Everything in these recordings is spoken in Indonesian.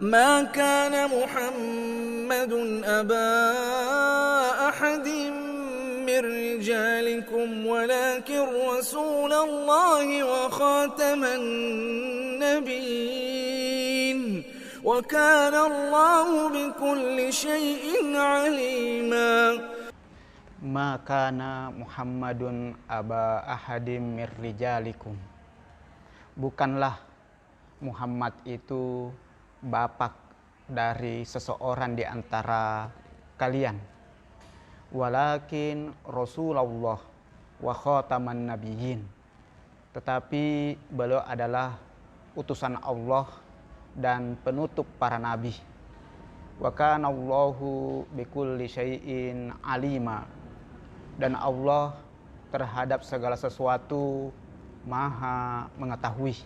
ما كان محمد أبا أحد من رجالكم ولكن رسول الله وخاتم النبيين وكان الله بكل شيء عليما. Ma kana Muhammadun aba ahadim mir rijalikum. Bukanlah Muhammad itu bapak dari seseorang di antara kalian. Walakin Rasulullah wa khataman nabiyyin. Tetapi beliau adalah utusan Allah dan penutup para nabi. Wa kana Allahu bikulli syai'in alima. Dan Allah terhadap segala sesuatu maha mengetahui.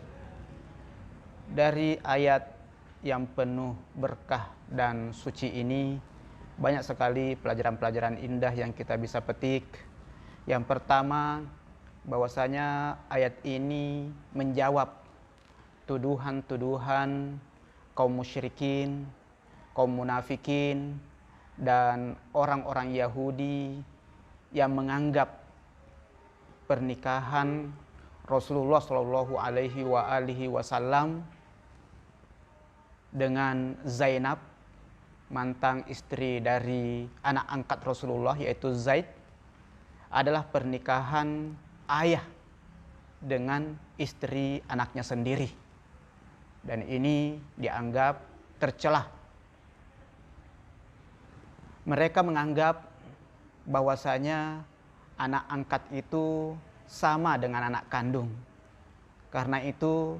Dari ayat yang penuh berkah dan suci ini banyak sekali pelajaran-pelajaran indah yang kita bisa petik. Yang pertama, bahwasanya ayat ini menjawab tuduhan-tuduhan kaum musyrikin, kaum munafikin, dan orang-orang Yahudi yang menganggap pernikahan Rasulullah Shallallahu Alaihi Wasallam dengan Zainab, mantan istri dari anak angkat Rasulullah yaitu Zaid, adalah pernikahan ayah dengan istri anaknya sendiri, dan ini dianggap tercela. Mereka menganggap bahwasanya anak angkat itu sama dengan anak kandung. Karena itu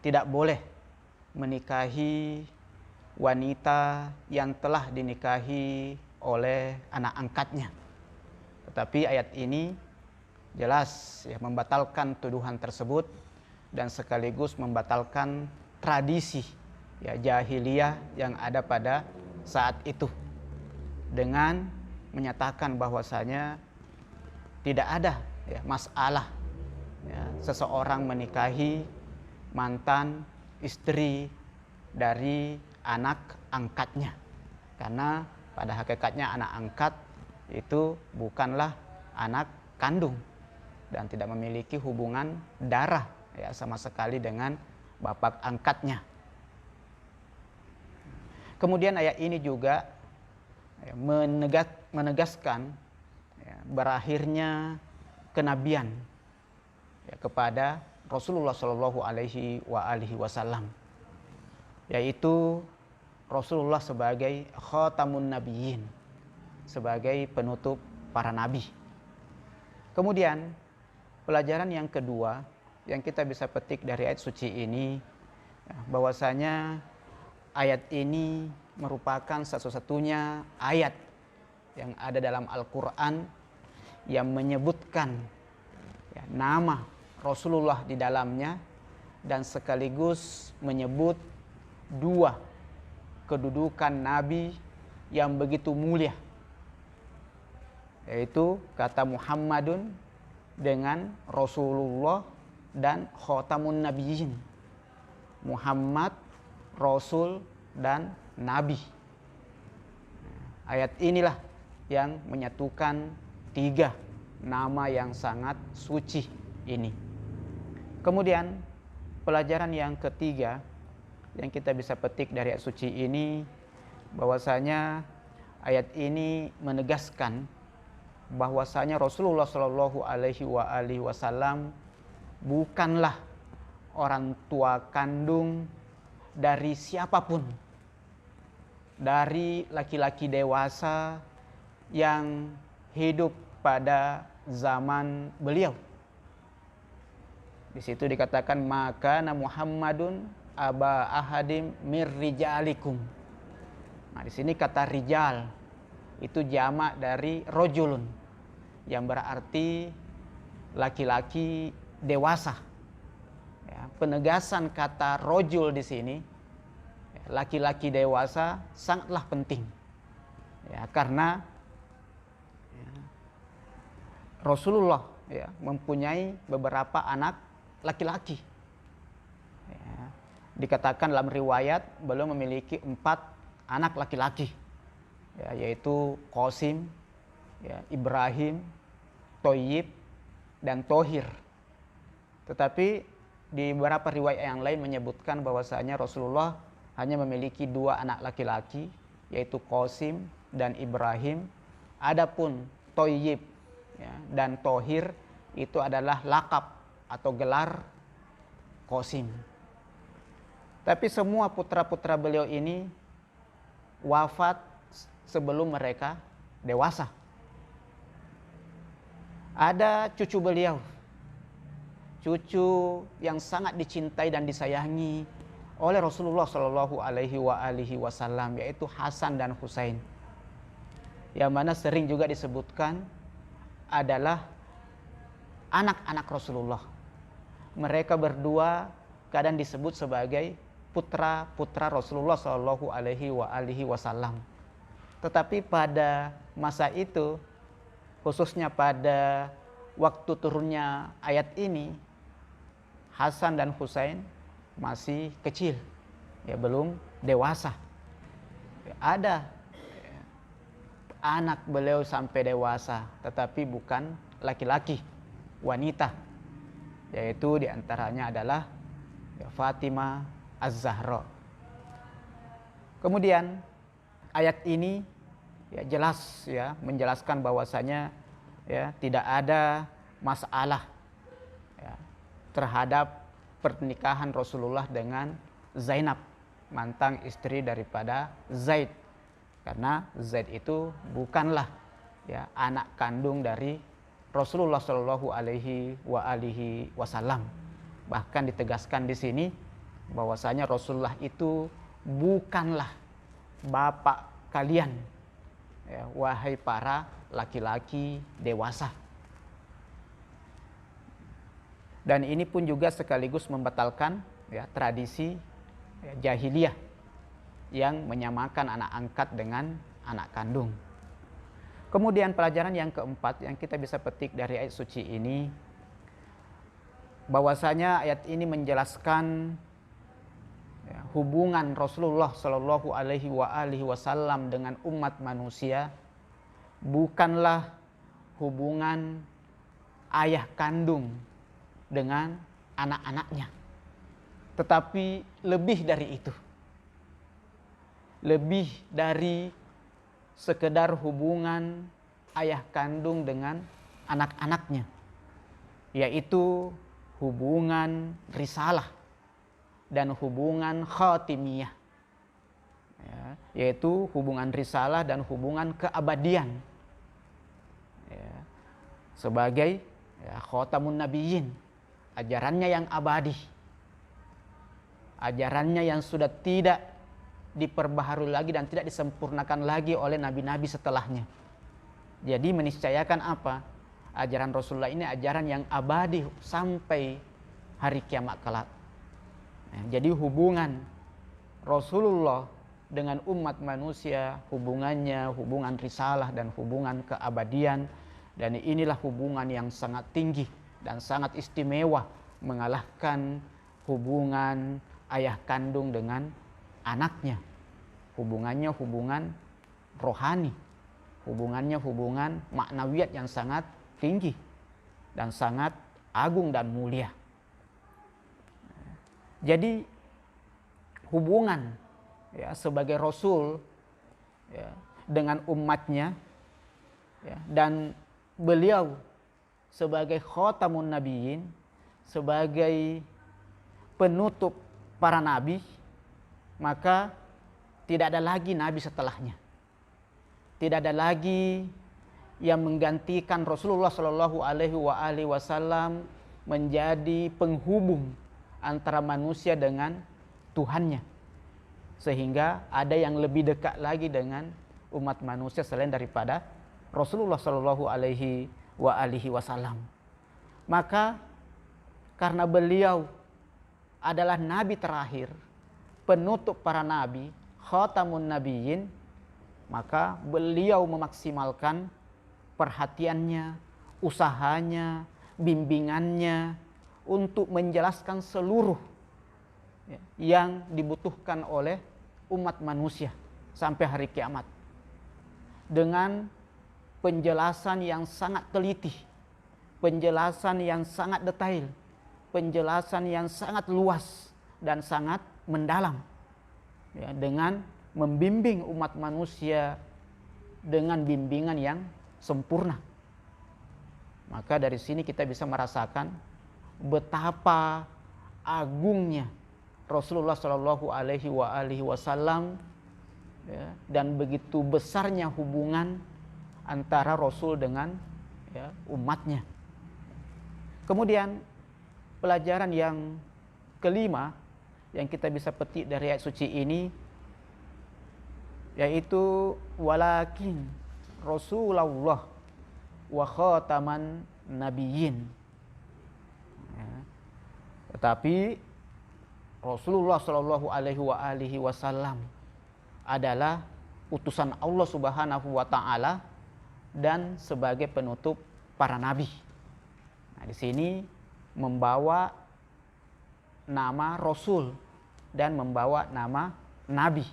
tidak boleh menikahi wanita yang telah dinikahi oleh anak angkatnya. Tetapi ayat ini jelas ya membatalkan tuduhan tersebut dan sekaligus membatalkan tradisi ya jahiliyah yang ada pada saat itu, dengan menyatakan bahwasanya tidak ada ya masalah ya, seseorang menikahi mantan istri dari anak angkatnya, karena pada hakikatnya anak angkat itu bukanlah anak kandung dan tidak memiliki hubungan darah ya sama sekali dengan bapak angkatnya. Kemudian ayat ini juga ya, menegaskan ya, berakhirnya kenabian ya, kepada Rasulullah Shallallahu Alaihi Wasallam, yaitu Rasulullah sebagai khatamun nabiyyin, sebagai penutup para nabi. Kemudian pelajaran yang kedua yang kita bisa petik dari ayat suci ini ya, bahwasanya ayat ini merupakan satu-satunya ayat yang ada dalam Al-Quran yang menyebutkan ya, nama Rasulullah di dalamnya dan sekaligus menyebut dua kedudukan Nabi yang begitu mulia, yaitu kata Muhammadun dengan Rasulullah dan Khotamun Nabiyyin. Muhammad, Rasul, dan Nabi. Ayat inilah yang menyatukan tiga nama yang sangat suci ini. Kemudian pelajaran yang ketiga yang kita bisa petik dari ayat suci ini, bahwasanya ayat ini menegaskan bahwasanya Rasulullah Shallallahu Alaihi Wasallam bukanlah orang tua kandung dari siapapun, dari laki-laki dewasa yang hidup pada zaman beliau. Di situ dikatakan maka Muhammadun aba ahadim mir rijalikum. Nah, di sini kata rijal itu jamak dari rojulun yang berarti laki-laki dewasa. Ya, penegasan kata rojul di sini laki-laki dewasa sangatlah penting. Ya, karena ya, Rasulullah ya, mempunyai beberapa anak laki-laki. Ya, Dikatakan dalam riwayat beliau memiliki 4 anak laki-laki, ya, yaitu Qasim, ya, Ibrahim, Thayyib, dan Thohir. Tetapi di beberapa riwayat yang lain menyebutkan bahwasanya Rasulullah hanya memiliki 2 anak laki-laki, yaitu Qasim dan Ibrahim. Adapun Thayyib, ya, dan Thohir itu adalah lakap atau gelar Qasim. Tapi semua putra-putra beliau ini wafat sebelum mereka dewasa. Ada cucu beliau, cucu yang sangat dicintai dan disayangi oleh Rasulullah Shallallahu Alaihi Wasallam, yaitu Hasan dan Husain, yang mana sering juga disebutkan adalah anak-anak Rasulullah. Mereka berdua kadang disebut sebagai putra-putra Rasulullah Shallallahu Alaihi Wasallam. Tetapi pada masa itu, khususnya pada waktu turunnya ayat ini, Hasan dan Husain masih kecil, ya, belum dewasa. Ada anak beliau sampai dewasa, tetapi bukan laki-laki, wanita, yaitu diantaranya adalah, ya, Fatimah Az-Zahra. Kemudian ayat ini, ya, jelas, ya, menjelaskan bahwasanya, ya, tidak ada masalah, ya, terhadap pernikahan Rasulullah dengan Zainab, mantan istri daripada Zaid, karena Zaid itu bukanlah, ya, anak kandung dari Rasulullah Shallallahu Alaihi Wasallam. Bahkan ditegaskan di sini bahwasanya Rasulullah itu bukanlah bapak kalian, ya, wahai para laki-laki dewasa. Dan ini pun juga sekaligus membatalkan, ya, tradisi, ya, jahiliyah yang menyamakan anak angkat dengan anak kandung. Kemudian pelajaran yang keempat yang kita bisa petik dari ayat suci ini, bahwasanya ayat ini menjelaskan, ya, hubungan Rasulullah Shallallahu Alaihi Wasallam dengan umat manusia bukanlah hubungan ayah kandung dengan anak-anaknya, tetapi lebih dari itu, lebih dari sekedar hubungan ayah kandung dengan anak-anaknya, yaitu hubungan risalah dan hubungan khatimiyah, ya, yaitu hubungan risalah dan hubungan keabadian, ya, sebagai, ya, khatamun nabiyyin, ajarannya yang abadi, ajarannya yang sudah tidak diperbaharui lagi dan tidak disempurnakan lagi oleh nabi-nabi setelahnya. Jadi meniscayakan apa? Ajaran Rasulullah ini ajaran yang abadi sampai hari kiamat kelak. Jadi hubungan Rasulullah dengan umat manusia, hubungannya hubungan risalah dan hubungan keabadian, dan inilah hubungan yang sangat tinggi dan sangat istimewa, mengalahkan hubungan ayah kandung dengan anaknya. Hubungannya hubungan rohani, hubungannya hubungan maknawiyat yang sangat tinggi dan sangat agung dan mulia. Jadi hubungan, ya, sebagai Rasul, ya, dengan umatnya, ya, dan beliau sebagai khatamun nabiyyin, sebagai penutup para nabi, maka tidak ada lagi nabi setelahnya. Tidak ada lagi yang menggantikan Rasulullah Shallallahu Alaihi Wasallam menjadi penghubung antara manusia dengan Tuhannya, sehingga ada yang lebih dekat lagi dengan umat manusia selain daripada Rasulullah Shallallahu Alaihi Wasallam. Maka karena beliau adalah nabi terakhir, penutup para nabi, khatamun nabiyyin, maka beliau memaksimalkan perhatiannya, usahanya, bimbingannya untuk menjelaskan seluruh ya, yang dibutuhkan oleh umat manusia sampai hari kiamat, dengan penjelasan yang sangat teliti, penjelasan yang sangat detail, penjelasan yang sangat luas dan sangat mendalam, ya, dengan membimbing umat manusia dengan bimbingan yang sempurna. Maka dari sini kita bisa merasakan betapa agungnya Rasulullah Shallallahu Alaihi Wasallam, ya, dan begitu besarnya hubungan antara Rasul dengan, ya, umatnya. Kemudian pelajaran yang kelima yang kita bisa petik dari ayat suci ini, yaitu walakin Rasulullah wa khataman nabiyyin, ya. Tetapi Rasulullah Shallallahu Alaihi Wasallam adalah utusan Allah Subhanahu Wa Taala dan sebagai penutup para nabi. Nah, di sini membawa nama Rasul dan membawa nama Nabi,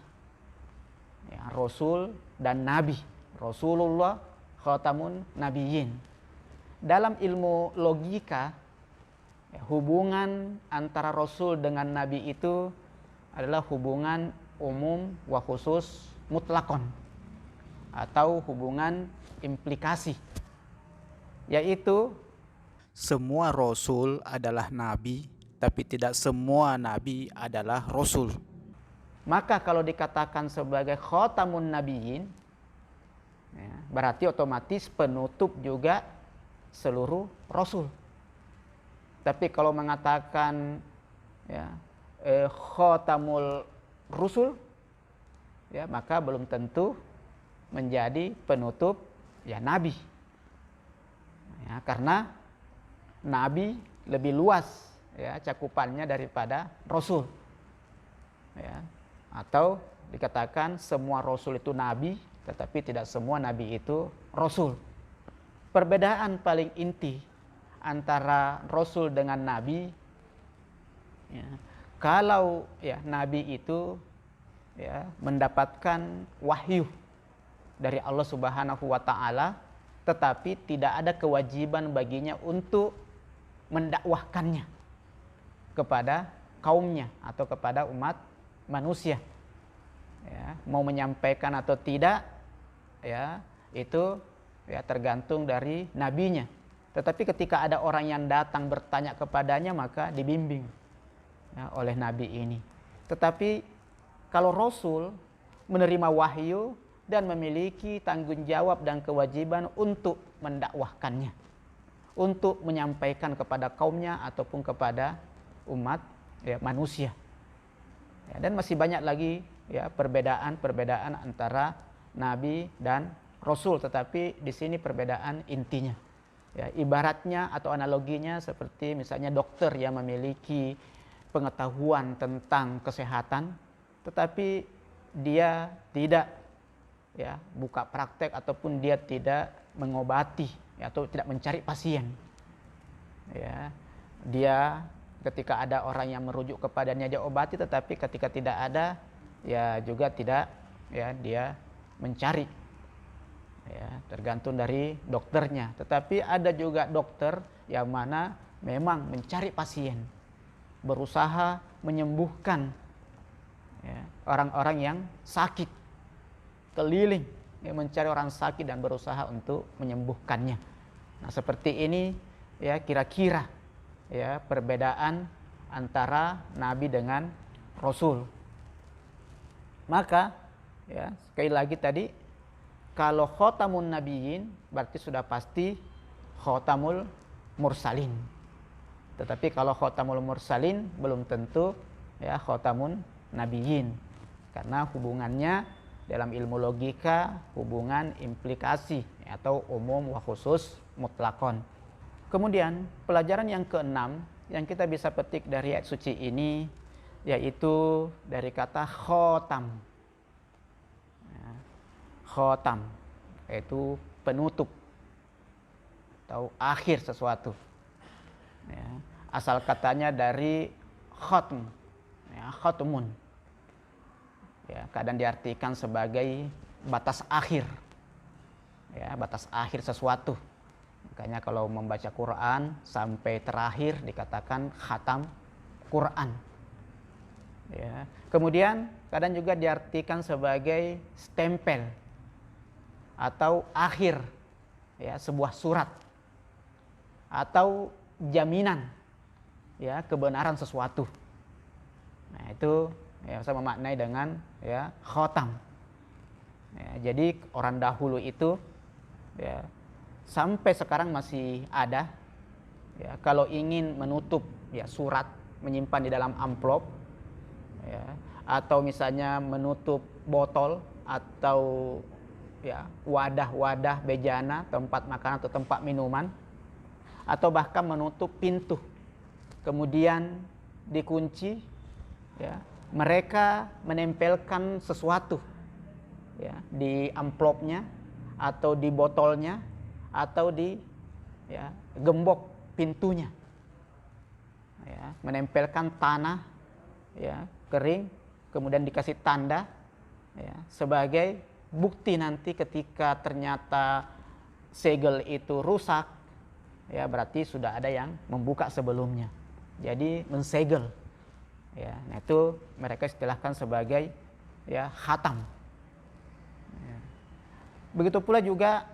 ya, Rasul dan Nabi. Rasulullah khatamun nabiyyin. Dalam ilmu logika, ya, hubungan antara Rasul dengan Nabi itu adalah hubungan umum wa khusus mutlakon, atau hubungan implikasi, yaitu semua Rasul adalah Nabi, tapi tidak semua Nabi adalah Rasul. Maka kalau dikatakan sebagai khatamun nabiyyin, ya, berarti otomatis penutup juga seluruh Rasul. Tapi kalau mengatakan, ya, khatamul Rusul, ya, maka belum tentu menjadi penutup, ya, Nabi, ya, karena Nabi lebih luas, ya, cakupannya daripada Rasul, ya. Atau dikatakan semua Rasul itu Nabi, tetapi tidak semua Nabi itu Rasul. Perbedaan paling inti antara Rasul dengan Nabi, ya, kalau, ya, Nabi itu, ya, mendapatkan wahyu dari Allah Subhanahu Wa Taala, tetapi tidak ada kewajiban baginya untuk mendakwahkannya kepada kaumnya atau kepada umat manusia, ya, mau menyampaikan atau tidak, ya, itu, ya, tergantung dari nabinya. Tetapi ketika ada orang yang datang bertanya kepadanya, maka dibimbing, ya, oleh nabi ini. Tetapi kalau Rasul menerima wahyu dan memiliki tanggung jawab dan kewajiban untuk mendakwahkannya, untuk menyampaikan kepada kaumnya ataupun kepada umat, ya, manusia. Ya, dan masih banyak lagi, ya, perbedaan antara nabi dan Rasul, tetapi di sini perbedaan intinya, ya, ibaratnya atau analoginya seperti misalnya dokter yang memiliki pengetahuan tentang kesehatan, tetapi dia tidak, ya, buka praktek ataupun dia tidak mengobati, ya, atau tidak mencari pasien, ya. Dia ketika ada orang yang merujuk kepadanya dia obati, tetapi ketika tidak ada, ya, juga tidak, ya, dia mencari, ya, tergantung dari dokternya. Tetapi ada juga dokter yang mana memang mencari pasien, berusaha menyembuhkan, ya, orang-orang yang sakit, keliling, ya, mencari orang sakit dan berusaha untuk menyembuhkannya. Nah, seperti ini, ya, kira-kira, ya, perbedaan antara nabi dengan Rasul. Maka, ya, sekali lagi tadi, kalau khatamun nabiyyin berarti sudah pasti khatamul mursalin. Tetapi kalau khatamul mursalin belum tentu, ya, khatamun nabiyyin, karena hubungannya dalam ilmu logika hubungan implikasi, atau umum wa khusus mutlakon. Kemudian pelajaran yang keenam yang kita bisa petik dari ayat suci ini, yaitu dari kata khotam. Khotam yaitu penutup atau akhir sesuatu, ya. Asal katanya dari khotm, ya, ya, khatamun. Ya, kadang diartikan sebagai batas akhir. Ya, batas akhir sesuatu. Makanya kalau membaca Quran sampai terakhir dikatakan khatam Quran. Ya. Kemudian kadang juga diartikan sebagai stempel atau akhir, ya, sebuah surat atau jaminan, ya, kebenaran sesuatu. Nah, itu ya saya memaknai dengan ya khatam. Ya, jadi orang dahulu itu ya sampai sekarang masih ada, ya, kalau ingin menutup ya surat, menyimpan di dalam amplop, ya, atau misalnya menutup botol atau ya wadah-wadah bejana, tempat makanan atau tempat minuman, atau bahkan menutup pintu kemudian dikunci, ya, mereka menempelkan sesuatu, ya, di amplopnya atau di botolnya atau di ya gembok pintunya, ya, menempelkan tanah, ya, kering, kemudian dikasih tanda, ya, sebagai bukti nanti ketika ternyata segel itu rusak, ya, berarti sudah ada yang membuka sebelumnya. Jadi mensegel, ya. Nah, itu mereka istilahkan sebagai ya khatam. Ya. Begitu pula juga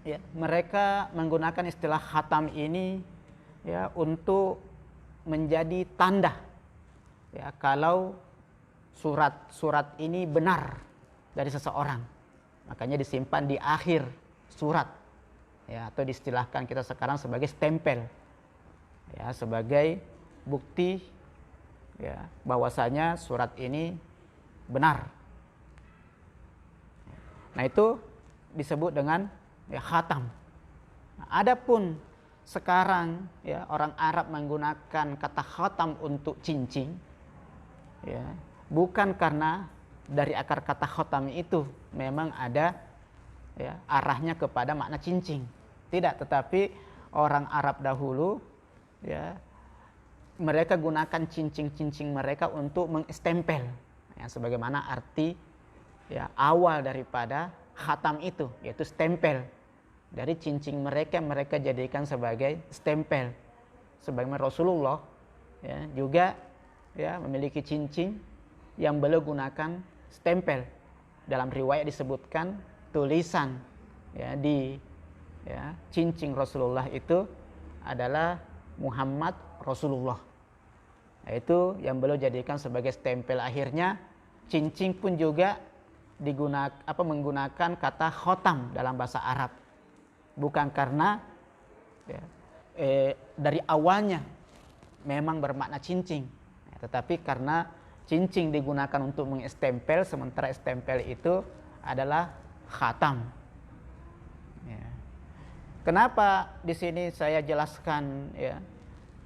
ya mereka menggunakan istilah khatam ini ya untuk menjadi tanda, ya, kalau surat-surat ini benar dari seseorang. Makanya disimpan di akhir surat, ya, atau diistilahkan kita sekarang sebagai stempel, ya, sebagai bukti, ya, bahwasanya surat ini benar. Nah, itu disebut dengan ya khatam. Nah, adapun sekarang ya orang Arab menggunakan kata khatam untuk cincin, ya, bukan karena dari akar kata khatam itu memang ada ya arahnya kepada makna cincin. Tidak, tetapi orang Arab dahulu ya mereka gunakan cincin-cincin mereka untuk mengstempel, ya, sebagaimana arti ya awal daripada khatam itu, yaitu stempel. Dari cincin mereka jadikan sebagai stempel. Sebagaimana Rasulullah ya juga ya memiliki cincin yang beliau gunakan stempel. Dalam riwayat disebutkan tulisan ya di ya cincin Rasulullah itu adalah Muhammad Rasulullah. Nah, itu yang beliau jadikan sebagai stempel. Akhirnya cincin pun juga menggunakan kata khotam dalam bahasa Arab. Bukan karena ya, dari awalnya memang bermakna cincin, ya, tetapi karena cincin digunakan untuk mengstempel, sementara stempel itu adalah khatam. Ya. Kenapa di sini saya jelaskan ya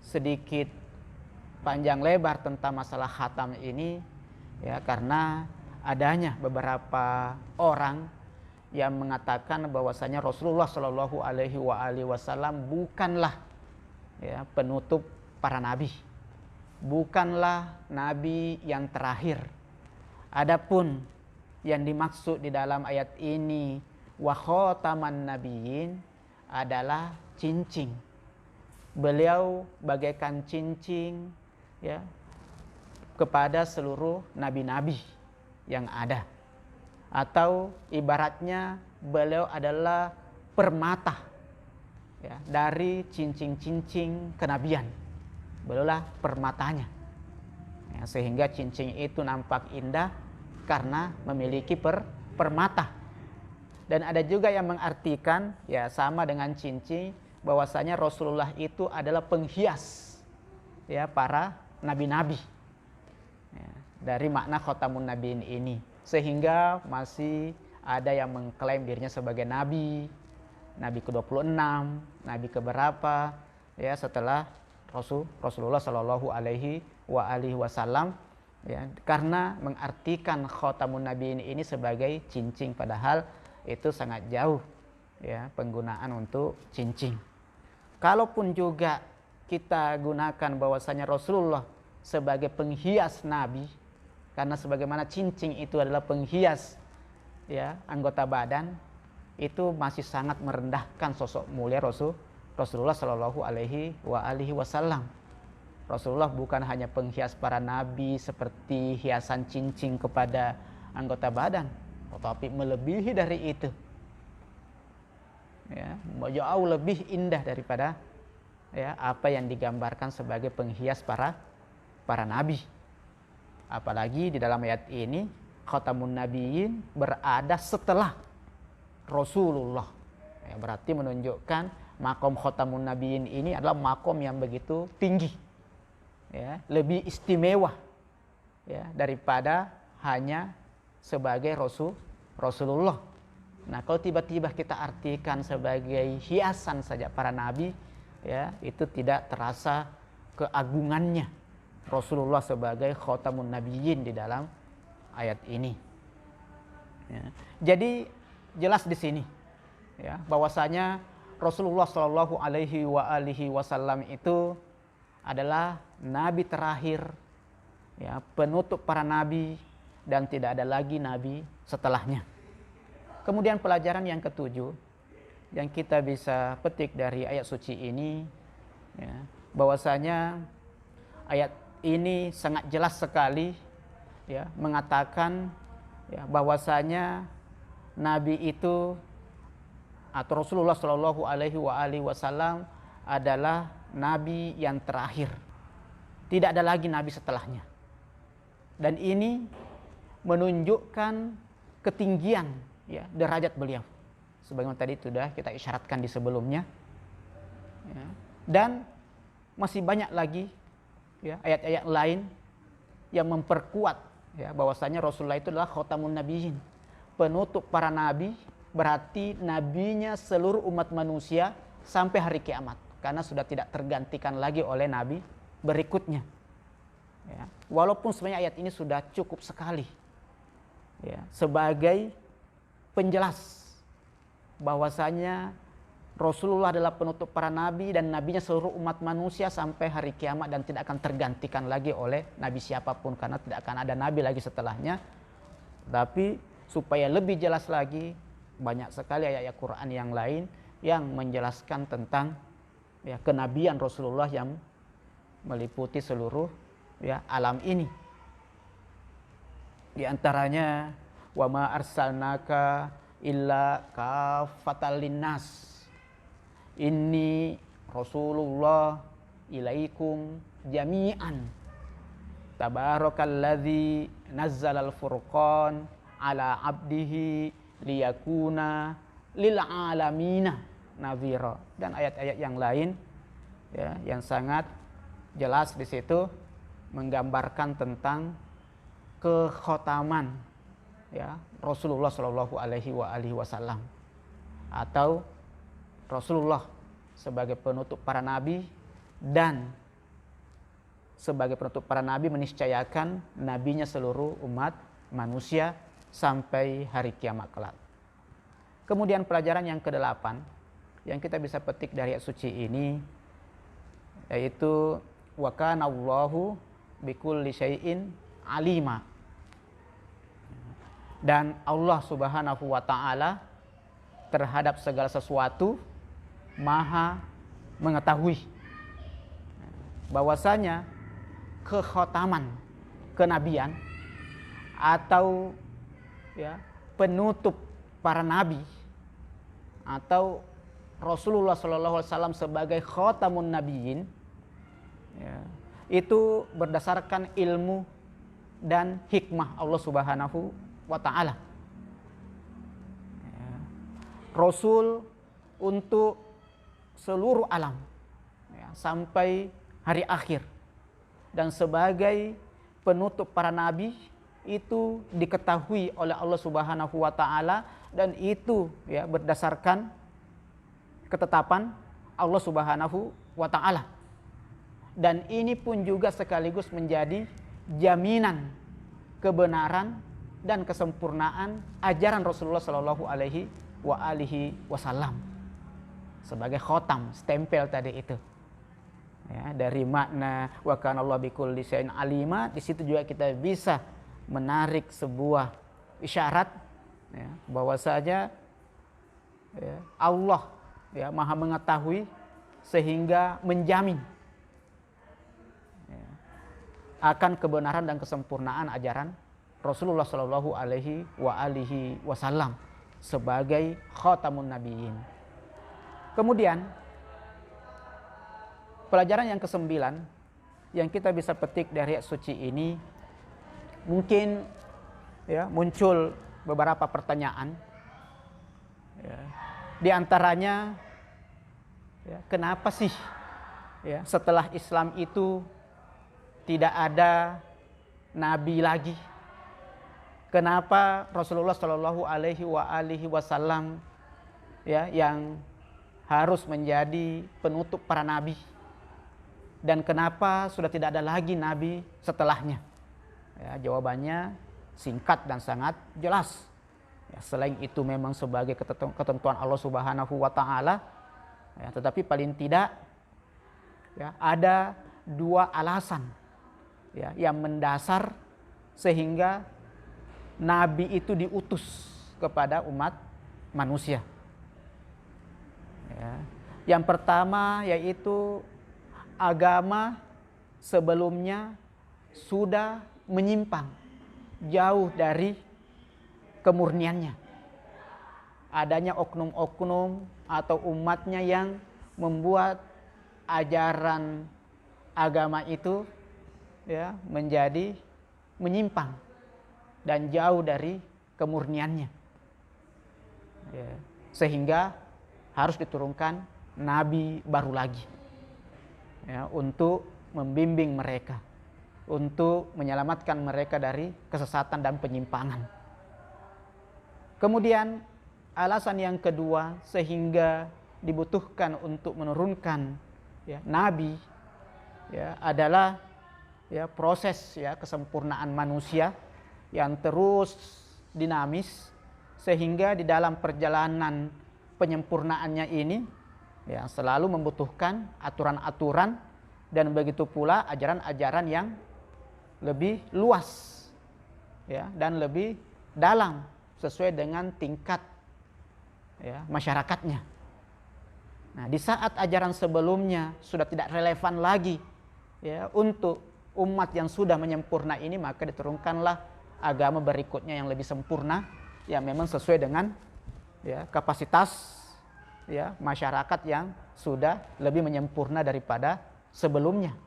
sedikit panjang lebar tentang masalah khatam ini? Ya, karena adanya beberapa orang yang mengatakan bahwasanya Rasulullah Shallallahu Alaihi Wasallam bukanlah ya penutup para nabi, bukanlah nabi yang terakhir. Adapun yang dimaksud di dalam ayat ini wa khataman nabiyyin adalah cincin. Beliau bagaikan cincin ya kepada seluruh nabi-nabi yang ada. Atau ibaratnya beliau adalah permata ya, dari cincin-cincin kenabian. Beliaulah permatanya ya, sehingga cincin itu nampak indah karena memiliki permata. Dan ada juga yang mengartikan ya sama dengan cincin, bahwasanya Rasulullah itu adalah penghias ya para nabi-nabi ya, dari makna khotamun nabiin ini. Sehingga masih ada yang mengklaim dirinya sebagai nabi ke-26, nabi keberapa ya setelah Rasulullah Shallallahu Alaihi Wasallam ya, karena mengartikan khotamun nabiin ini sebagai cincin, padahal itu sangat jauh ya penggunaan untuk cincin. Kalaupun juga kita gunakan bahwasanya Rasulullah sebagai penghias Nabi, karena sebagaimana cincin itu adalah penghias ya anggota badan, itu masih sangat merendahkan sosok mulia Rasulullah Shallallahu Alaihi Wasallam. Rasulullah bukan hanya penghias para nabi seperti hiasan cincin kepada anggota badan, tetapi melebihi dari itu. Ya, jauh lebih indah daripada ya apa yang digambarkan sebagai penghias para nabi. Apalagi di dalam ayat ini khatamun nabiyyin berada setelah Rasulullah. Ya, berarti menunjukkan makom khatamun nabiyyin ini adalah makom yang begitu tinggi. Ya, lebih istimewa ya daripada hanya sebagai Rasulullah. Nah, kalau tiba-tiba kita artikan sebagai hiasan saja para nabi, ya itu tidak terasa keagungannya Rasulullah sebagai khatamun nabiyyin di dalam ayat ini. Ya. Jadi jelas di sini, ya bahwasanya Rasulullah Shallallahu Alaihi Wasallam itu adalah nabi terakhir, ya penutup para nabi, dan tidak ada lagi nabi setelahnya. Kemudian pelajaran yang ketujuh yang kita bisa petik dari ayat suci ini, ya, bahwasanya ayat ini sangat jelas sekali ya mengatakan ya bahwasanya nabi itu atau Rasulullah Shallallahu Alaihi Wasallam adalah nabi yang terakhir. Tidak ada lagi nabi setelahnya. Dan ini menunjukkan ketinggian ya derajat beliau. Sebagaimana tadi sudah kita isyaratkan di sebelumnya. Ya. Dan masih banyak lagi ya ayat-ayat lain yang memperkuat ya bahwasanya Rasulullah itu adalah khatamun nabiyyin, penutup para nabi, berarti nabinya seluruh umat manusia sampai hari kiamat, karena sudah tidak tergantikan lagi oleh nabi berikutnya. Ya. Walaupun sebenarnya ayat ini sudah cukup sekali ya sebagai penjelas bahwasanya Rasulullah adalah penutup para nabi dan nabinya seluruh umat manusia sampai hari kiamat dan tidak akan tergantikan lagi oleh nabi siapapun, karena tidak akan ada nabi lagi setelahnya. Tapi supaya lebih jelas lagi, banyak sekali ayat-ayat Quran yang lain yang menjelaskan tentang ya kenabian Rasulullah yang meliputi seluruh ya alam ini. Di antaranya wa ma arsalnaka illa kafatal linnas inni Rasulullah ilaikum jami'an tabarakalladzi nazzalal furqan ala abdihi liyakuna lil alamina nadhira, dan ayat-ayat yang lain ya yang sangat jelas di situ menggambarkan tentang kekhataman ya Rasulullah Shallallahu Alaihi Wasallam atau Rasulullah sebagai penutup para nabi, dan sebagai penutup para nabi meniscayakan nabinya seluruh umat manusia sampai hari kiamat kelak. Kemudian pelajaran yang ke-8 yang kita bisa petik dari ayat suci ini yaitu wa kana Allahu bikulli syai'in alima, dan Allah Subhanahu wa taala terhadap segala sesuatu maha mengetahui. Bahwasanya kekhataman kenabian atau ya penutup para nabi atau Rasulullah Shallallahu Alaihi Wasallam sebagai khatamun nabiyyin ya, itu berdasarkan ilmu dan hikmah Allah Subhanahu wa taala. Ya, Rasul untuk seluruh alam ya, sampai hari akhir, dan sebagai penutup para nabi itu diketahui oleh Allah Subhanahu wa taala, dan itu ya berdasarkan ketetapan Allah Subhanahu wa taala. Dan ini pun juga sekaligus menjadi jaminan kebenaran dan kesempurnaan ajaran Rasulullah Shallallahu Alaihi Wasallam sebagai khotam, stempel tadi itu. Ya, dari makna wa kana Allah bikulli syai'in alima, di situ juga kita bisa menarik sebuah isyarat ya, bahwasanya ya, Allah ya Maha mengetahui sehingga menjamin ya, akan kebenaran dan kesempurnaan ajaran Rasulullah Shallallahu Alaihi Wasallam sebagai khatamun nabiyyin. Kemudian pelajaran yang ke-9 yang kita bisa petik dari ayat suci ini, mungkin ya muncul beberapa pertanyaan ya. Di antaranya ya, kenapa sih ya setelah Islam itu tidak ada nabi lagi? Kenapa Rasulullah Shallallahu Alaihi Wasallam ya yang harus menjadi penutup para nabi, dan kenapa sudah tidak ada lagi nabi setelahnya? Ya, jawabannya singkat dan sangat jelas. Ya, selain itu memang sebagai ketentuan Allah Subhanahu wa taala, ya, tetapi paling tidak ya, ada 2 alasan ya, yang mendasar sehingga nabi itu diutus kepada umat manusia. Ya. Yang pertama yaitu agama sebelumnya sudah menyimpang jauh dari kemurniannya. Adanya oknum-oknum atau umatnya yang membuat ajaran agama itu ya menjadi menyimpang dan jauh dari kemurniannya. Ya. Sehingga harus diturunkan nabi baru lagi ya, untuk membimbing mereka, untuk menyelamatkan mereka dari kesesatan dan penyimpangan. Kemudian alasan yang kedua sehingga dibutuhkan untuk menurunkan ya, nabi ya, adalah ya, proses ya, kesempurnaan manusia yang terus dinamis, sehingga di dalam perjalanan penyempurnaannya ini ya, selalu membutuhkan aturan-aturan dan begitu pula ajaran-ajaran yang lebih luas ya, dan lebih dalam sesuai dengan tingkat ya, masyarakatnya. Nah, di saat ajaran sebelumnya sudah tidak relevan lagi ya, untuk umat yang sudah menyempurna ini, maka diturunkanlah agama berikutnya yang lebih sempurna, yang memang sesuai dengan ya, kapasitas ya, masyarakat yang sudah lebih menyempurna daripada sebelumnya.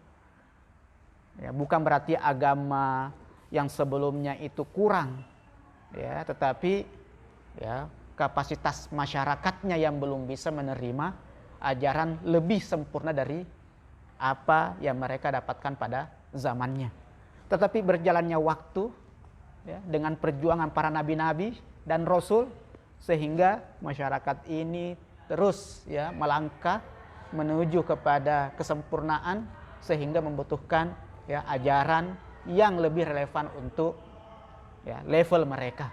Ya, bukan berarti agama yang sebelumnya itu kurang, ya, tetapi ya, kapasitas masyarakatnya yang belum bisa menerima ajaran lebih sempurna dari apa yang mereka dapatkan pada zamannya. Tetapi berjalannya waktu ya, dengan perjuangan para nabi-nabi dan rasul, sehingga masyarakat ini terus ya melangkah menuju kepada kesempurnaan, sehingga membutuhkan ya ajaran yang lebih relevan untuk ya level mereka.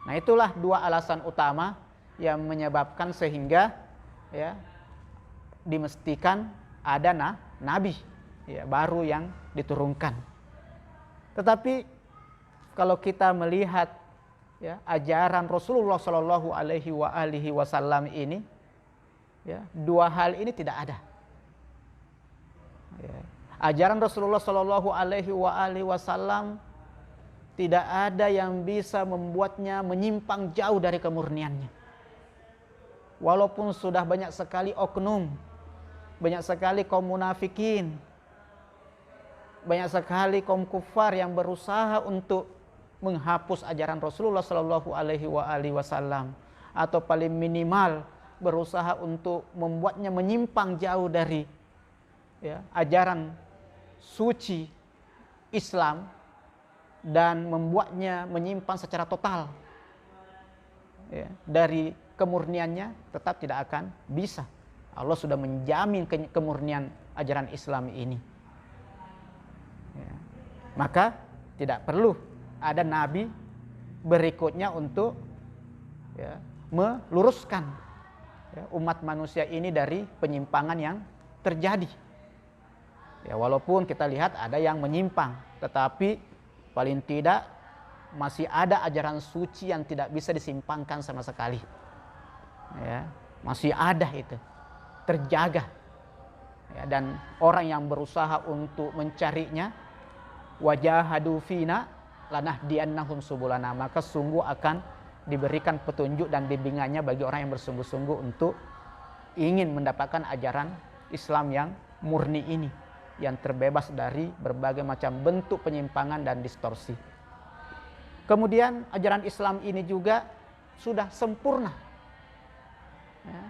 Nah, itulah 2 alasan utama yang menyebabkan sehingga ya dimestikan ada nabi ya baru yang diturunkan. Tetapi kalau kita melihat ya ajaran Rasulullah Shallallahu Alaihi Wasallam ini ya, 2 hal ini tidak ada. Ya. Ajaran Rasulullah Shallallahu Alaihi Wasallam tidak ada yang bisa membuatnya menyimpang jauh dari kemurniannya. Walaupun sudah banyak sekali oknum, banyak sekali kaum munafikin, banyak sekali kaum kufar yang berusaha untuk menghapus ajaran Rasulullah Shallallahu Alaihi Wasallam, atau paling minimal berusaha untuk membuatnya menyimpang jauh dari ya, ajaran suci Islam, dan membuatnya menyimpang secara total ya, dari kemurniannya, tetap tidak akan bisa. Allah sudah menjamin kemurnian ajaran Islam ini ya. Maka tidak perlu ada nabi berikutnya untuk ya, meluruskan ya, umat manusia ini dari penyimpangan yang terjadi Ya, walaupun kita lihat ada yang menyimpang, tetapi paling tidak masih ada ajaran suci yang tidak bisa disimpangkan sama sekali. Ya, masih ada itu, terjaga. Ya, dan orang yang berusaha untuk mencarinya, wajahadu fina lanahdiyannahum subulana, maka sungguh akan diberikan petunjuk dan bimbingannya bagi orang yang bersungguh-sungguh untuk ingin mendapatkan ajaran Islam yang murni ini, yang terbebas dari berbagai macam bentuk penyimpangan dan distorsi. Kemudian ajaran Islam ini juga sudah sempurna ya,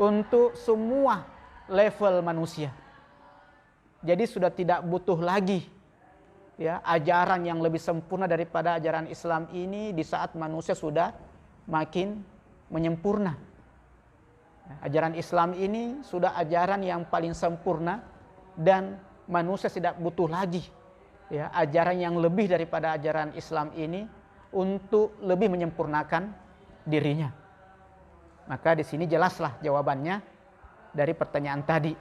untuk semua level manusia. Jadi sudah tidak butuh lagi ya ajaran yang lebih sempurna daripada ajaran Islam ini di saat manusia sudah makin menyempurna. Ajaran Islam ini sudah ajaran yang paling sempurna dan manusia tidak butuh lagi ya ajaran yang lebih daripada ajaran Islam ini untuk lebih menyempurnakan dirinya. Maka di sini jelaslah jawabannya dari pertanyaan tadi.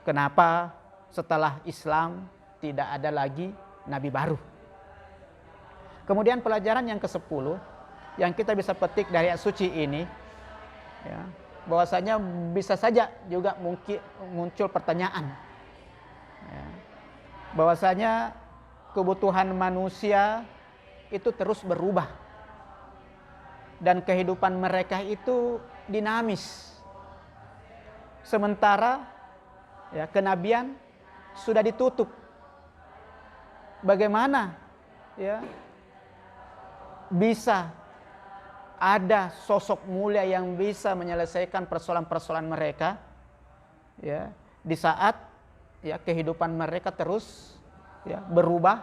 Kenapa setelah Islam tidak ada lagi nabi baru? Kemudian pelajaran yang ke-10 yang kita bisa petik dari ayat suci ini ya, bahwasanya bisa saja juga mungkin muncul pertanyaan ya, bahwasanya kebutuhan manusia itu terus berubah dan kehidupan mereka itu dinamis, sementara ya kenabian sudah ditutup. Bagaimana ya bisa ada sosok mulia yang bisa menyelesaikan persoalan-persoalan mereka ya di saat ya kehidupan mereka terus ya berubah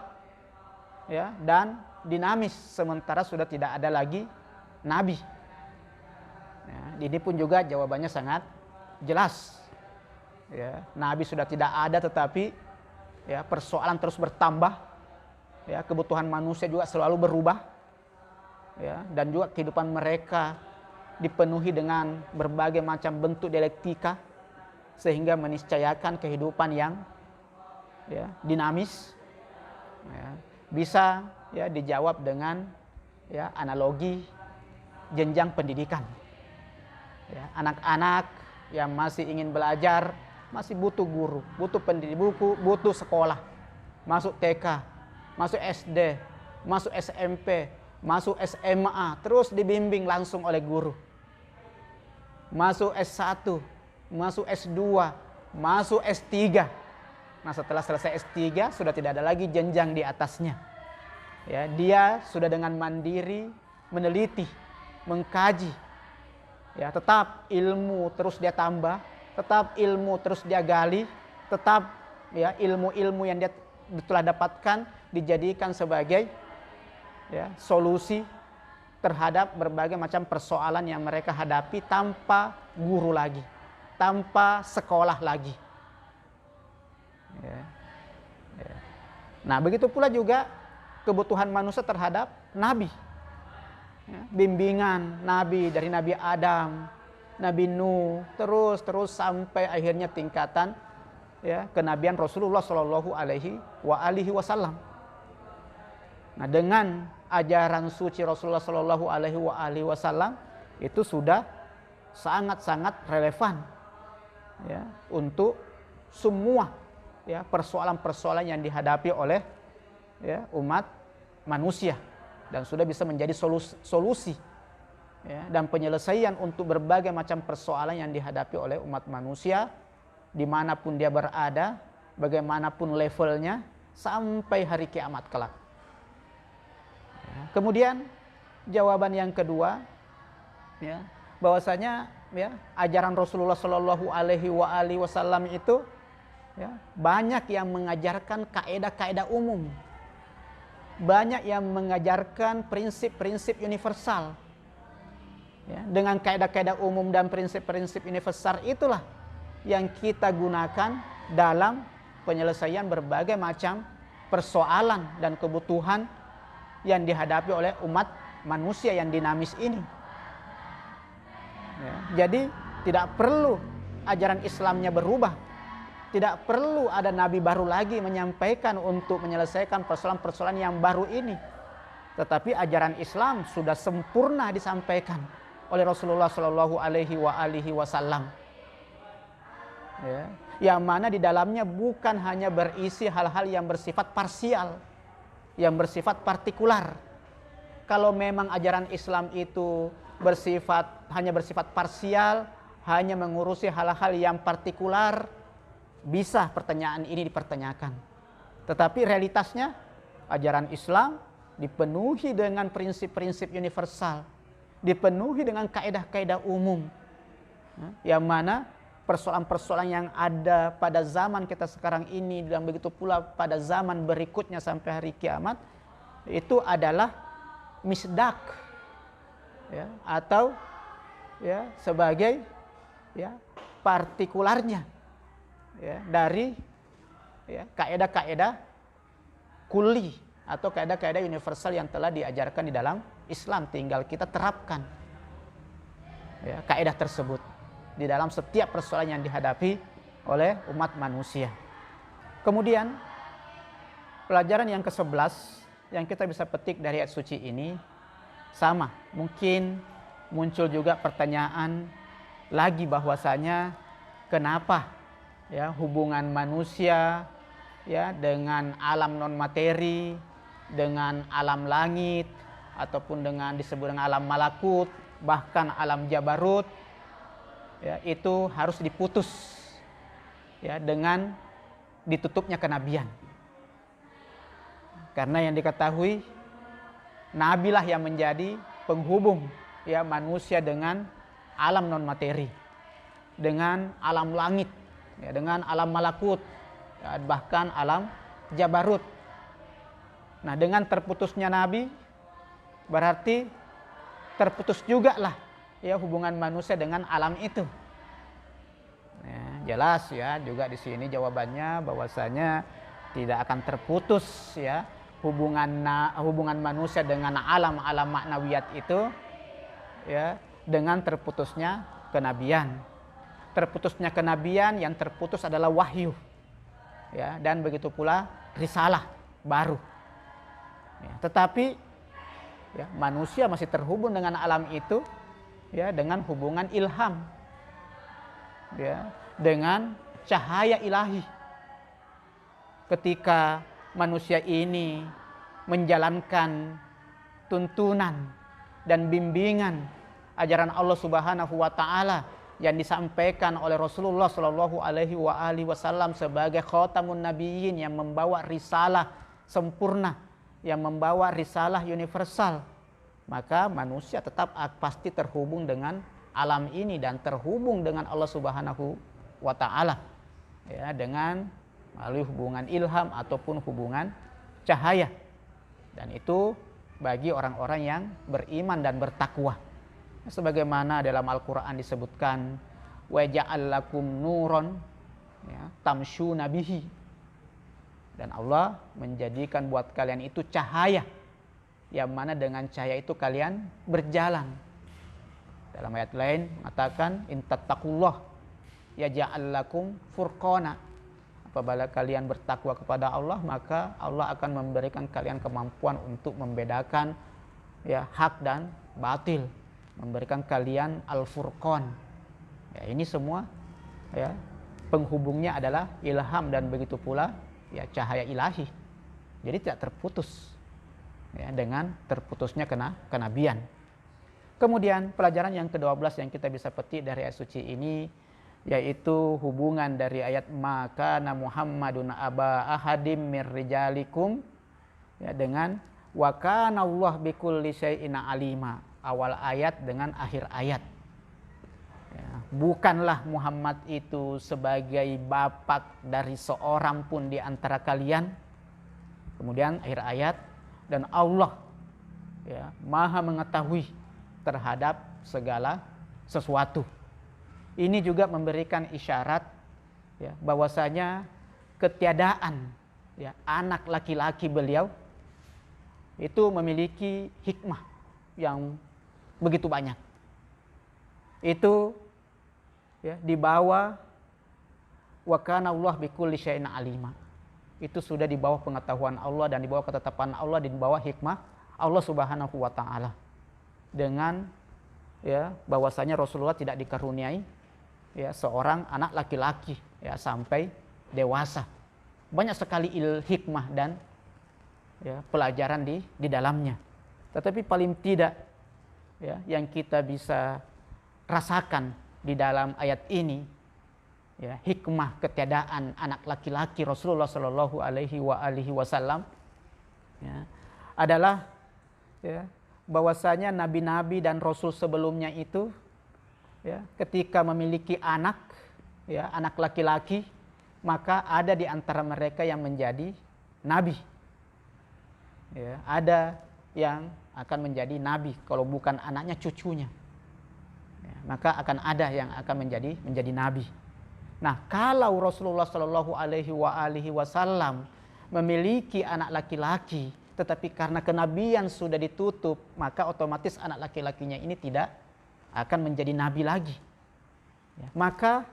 ya dan dinamis, sementara sudah tidak ada lagi nabi. Nah, ini pun juga jawabannya sangat jelas. Ya, nabi sudah tidak ada, tetapi ya persoalan terus bertambah. Ya, kebutuhan manusia juga selalu berubah. Ya, dan juga kehidupan mereka dipenuhi dengan berbagai macam bentuk dialektika sehingga meniscayakan kehidupan yang ya dinamis. Ya, bisa ya dijawab dengan ya analogi jenjang pendidikan. Ya, anak-anak yang masih ingin belajar masih butuh guru, butuh pendidik buku, butuh sekolah. Masuk TK, masuk SD, masuk SMP, masuk SMA, terus dibimbing langsung oleh guru. Masuk S1, masuk S2, masuk S3. Nah, setelah selesai S3 sudah tidak ada lagi jenjang di atasnya. Ya, dia sudah dengan mandiri meneliti, mengkaji. Ya, tetap ilmu terus dia tambah, tetap ilmu terus dia gali, tetap ya ilmu-ilmu yang dia telah dapatkan dijadikan sebagai ya solusi terhadap berbagai macam persoalan yang mereka hadapi tanpa guru lagi, tanpa sekolah lagi. Ya. Ya. Nah, begitu pula juga kebutuhan manusia terhadap nabi. Ya, bimbingan nabi dari Nabi Adam, Nabi Nuh, terus sampai akhirnya tingkatan ya kenabian Rasulullah Shallallahu Alaihi Wasallam. Nah, dengan ajaran suci Rasulullah Shallallahu Alaihi Wasallam itu sudah sangat-sangat relevan ya untuk semua ya persoalan-persoalan yang dihadapi oleh ya umat manusia, dan sudah bisa menjadi solusi ya, dan penyelesaian untuk berbagai macam persoalan yang dihadapi oleh umat manusia dimanapun dia berada, bagaimanapun levelnya sampai hari kiamat kelak. Ya, kemudian jawaban yang kedua ya, bahwasanya ya ajaran Rasulullah Shallallahu Alaihi Wasallam itu ya, banyak yang mengajarkan kaidah-kaidah umum, banyak yang mengajarkan prinsip-prinsip universal. Ya, dengan kaidah-kaidah umum dan prinsip-prinsip universal itulah yang kita gunakan dalam penyelesaian berbagai macam persoalan dan kebutuhan yang dihadapi oleh umat manusia yang dinamis ini. Ya, jadi tidak perlu ajaran Islamnya berubah, Tidak perlu ada nabi baru lagi menyampaikan untuk menyelesaikan persoalan-persoalan yang baru ini. Tetapi ajaran Islam sudah sempurna disampaikan oleh Rasulullah Shallallahu Alaihi Wasallam. Ya, yang mana di dalamnya bukan hanya berisi hal-hal yang bersifat parsial, yang bersifat partikular. Kalau memang ajaran Islam itu hanya bersifat parsial, hanya mengurusi hal-hal yang partikular, bisa pertanyaan ini dipertanyakan. Tetapi realitasnya ajaran Islam dipenuhi dengan prinsip-prinsip universal, dipenuhi dengan kaidah-kaidah umum, yang mana persoalan-persoalan yang ada pada zaman kita sekarang ini dan begitu pula pada zaman berikutnya sampai hari kiamat itu adalah misdak, ya, atau ya sebagai ya partikularnya, ya, dari ya kaidah-kaidah kulli atau kaidah-kaidah universal yang telah diajarkan di dalam Islam, tinggal kita terapkan ya kaidah tersebut di dalam setiap persoalan yang dihadapi oleh umat manusia. Kemudian pelajaran yang ke-11 yang kita bisa petik dari ayat suci ini sama, mungkin muncul juga pertanyaan lagi bahwasanya kenapa ya hubungan manusia ya dengan alam non materi, dengan alam langit ataupun dengan disebut dengan alam malakut, bahkan alam jabarut ya itu harus diputus ya dengan ditutupnya kenabian. Karena yang diketahui nabilah yang menjadi penghubung ya manusia dengan alam non materi, dengan alam langit, ya, dengan alam malakut, ya, bahkan alam jabarut. Nah, dengan terputusnya nabi berarti terputus juga lah ya hubungan manusia dengan alam itu. Ya, jelas ya juga di sini jawabannya bahwasanya tidak akan terputus ya hubungan manusia dengan alam-alam maknawiyat itu ya dengan terputusnya kenabian. Terputusnya kenabian, yang terputus adalah wahyu. Ya, dan begitu pula risalah baru. Ya, tetapi ya, manusia masih terhubung dengan alam itu ya dengan hubungan ilham. Ya, dengan cahaya ilahi. Ketika manusia ini menjalankan tuntunan dan bimbingan ajaran Allah Subhanahu wa taala yang disampaikan oleh Rasulullah Shallallahu Alaihi Wasallam sebagai khatamun nabiyyin yang membawa risalah sempurna, yang membawa risalah universal, maka manusia tetap pasti terhubung dengan alam ini dan terhubung dengan Allah Subhanahu wa taala ya dengan melalui hubungan ilham ataupun hubungan cahaya. Dan itu bagi orang-orang yang beriman dan bertakwa. Sebagaimana dalam Al-Quran disebutkan, wa ja'al lakum nuron ya, tamshuna bihi. Dan Allah menjadikan buat kalian itu cahaya, yang mana dengan cahaya itu kalian berjalan. Dalam ayat lain mengatakan, in tattaqullah yaj'al lakum furqana. Apabila kalian bertakwa kepada Allah, maka Allah akan memberikan kalian kemampuan untuk membedakan ya hak dan batil, memberikan kalian al-furqan. Ya, ini semua ya penghubungnya adalah ilham dan begitu pula ya cahaya ilahi. Jadi tidak terputus ya dengan terputusnya kenabian. Kemudian pelajaran yang ke-12 yang kita bisa petik dari ayat suci ini yaitu hubungan dari ayat maka na Muhammadun aba ahadim mir rijalikum ya dengan wa kana Allah bikulli syai'in alima, awal ayat dengan akhir ayat. Ya, bukanlah Muhammad itu sebagai bapak dari seorang pun di antara kalian. Kemudian akhir ayat, dan Allah ya maha mengetahui terhadap segala sesuatu. Ini juga memberikan isyarat ya, bahwasanya ketiadaan ya, anak laki-laki beliau itu memiliki hikmah yang begitu banyak. Itu ya, dibawa wa kana Allah bikulli syai'in alima. Itu sudah di bawah pengetahuan Allah dan di bawah ketetapan Allah, di bawah hikmah Allah Subhanahu wa taala. Dengan ya bahwasanya Rasulullah tidak dikaruniai ya seorang anak laki-laki ya sampai dewasa. Banyak sekali hikmah dan ya pelajaran di dalamnya. Tetapi paling tidak ya yang kita bisa rasakan di dalam ayat ini ya hikmah ketiadaan anak laki-laki Rasulullah Shallallahu Alaihi Wasallam ya, adalah ya, bahwasanya nabi-nabi dan rasul sebelumnya itu ya, ketika memiliki anak ya anak laki-laki, maka ada di antara mereka yang menjadi nabi ya, ada yang akan menjadi nabi kalau bukan anaknya cucunya ya, maka akan ada yang akan menjadi nabi. Nah, kalau Rasulullah Shallallahu Alaihi Wasallam memiliki anak laki-laki, tetapi karena kenabian sudah ditutup, maka otomatis anak laki-lakinya ini tidak akan menjadi nabi lagi. Ya, maka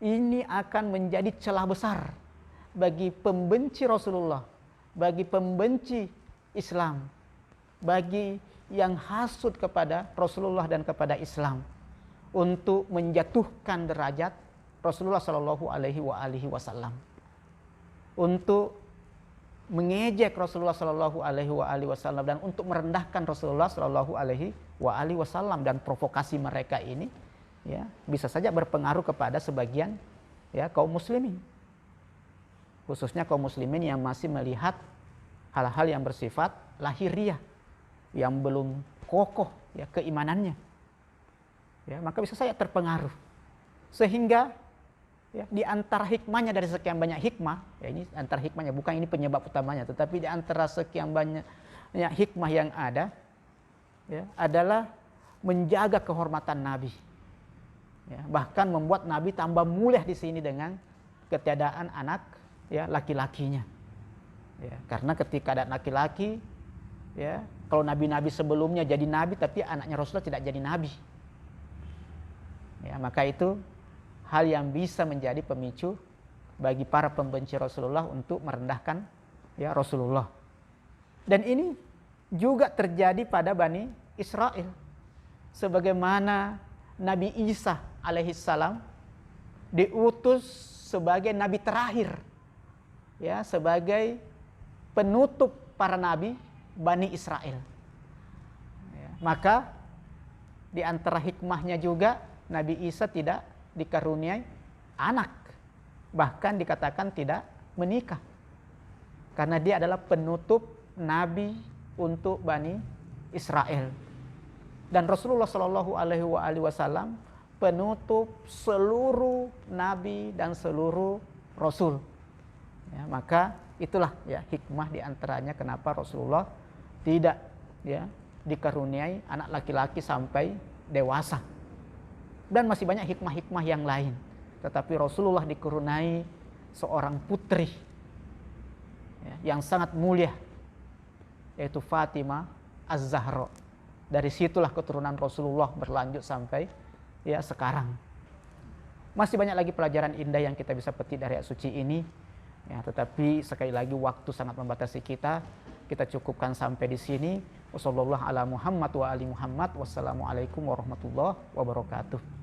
ini akan menjadi celah besar bagi pembenci Rasulullah, bagi pembenci Islam, bagi yang hasud kepada Rasulullah dan kepada Islam, untuk menjatuhkan derajat Rasulullah Shallallahu Alaihi Wasallam, untuk mengejek Rasulullah Shallallahu Alaihi Wasallam dan untuk merendahkan Rasulullah Shallallahu Alaihi Wasallam. Dan provokasi mereka ini ya bisa saja berpengaruh kepada sebagian ya kaum muslimin, khususnya kaum muslimin yang masih melihat hal-hal yang bersifat lahiriah, yang belum kokoh ya keimanannya ya, maka bisa saja terpengaruh. Sehingga ya, di antara hikmahnya dari sekian banyak hikmah, ya ini antara hikmahnya, bukan ini penyebab utamanya, tetapi di antara sekian banyak hikmah yang ada, ya, adalah menjaga kehormatan Nabi, ya, bahkan membuat Nabi tambah mulia di sini dengan ketiadaan anak, ya, laki-lakinya, ya, karena ketika ada laki-laki, ya, kalau nabi-nabi sebelumnya jadi nabi, tapi anaknya Rasulullah tidak jadi nabi, ya, maka itu hal yang bisa menjadi pemicu bagi para pembenci Rasulullah untuk merendahkan ya Rasulullah. Dan ini juga terjadi pada Bani Israel. Sebagaimana Nabi Isa alaihissalam diutus sebagai nabi terakhir, ya, sebagai penutup para nabi Bani Israel. Ya, maka di antara hikmahnya juga Nabi Isa tidak dikaruniai anak, bahkan dikatakan tidak menikah, karena dia adalah penutup nabi untuk Bani Israel. Dan Rasulullah Shallallahu Alaihi Wasallam penutup seluruh nabi dan seluruh rasul. Ya, maka itulah ya hikmah diantaranya kenapa Rasulullah tidak ya dikaruniai anak laki-laki sampai dewasa. Dan masih banyak hikmah-hikmah yang lain. Tetapi Rasulullah dikaruniai seorang putri ya, yang sangat mulia, yaitu Fatimah Az-Zahra. Dari situlah keturunan Rasulullah berlanjut sampai ya sekarang. Masih banyak lagi pelajaran indah yang kita bisa petik dari ayat suci ini. Ya, tetapi sekali lagi waktu sangat membatasi kita. Kita cukupkan sampai di sini. Wassallallahu ala Muhammad wa ali Muhammad. Wassalamualaikum warahmatullahi wabarakatuh.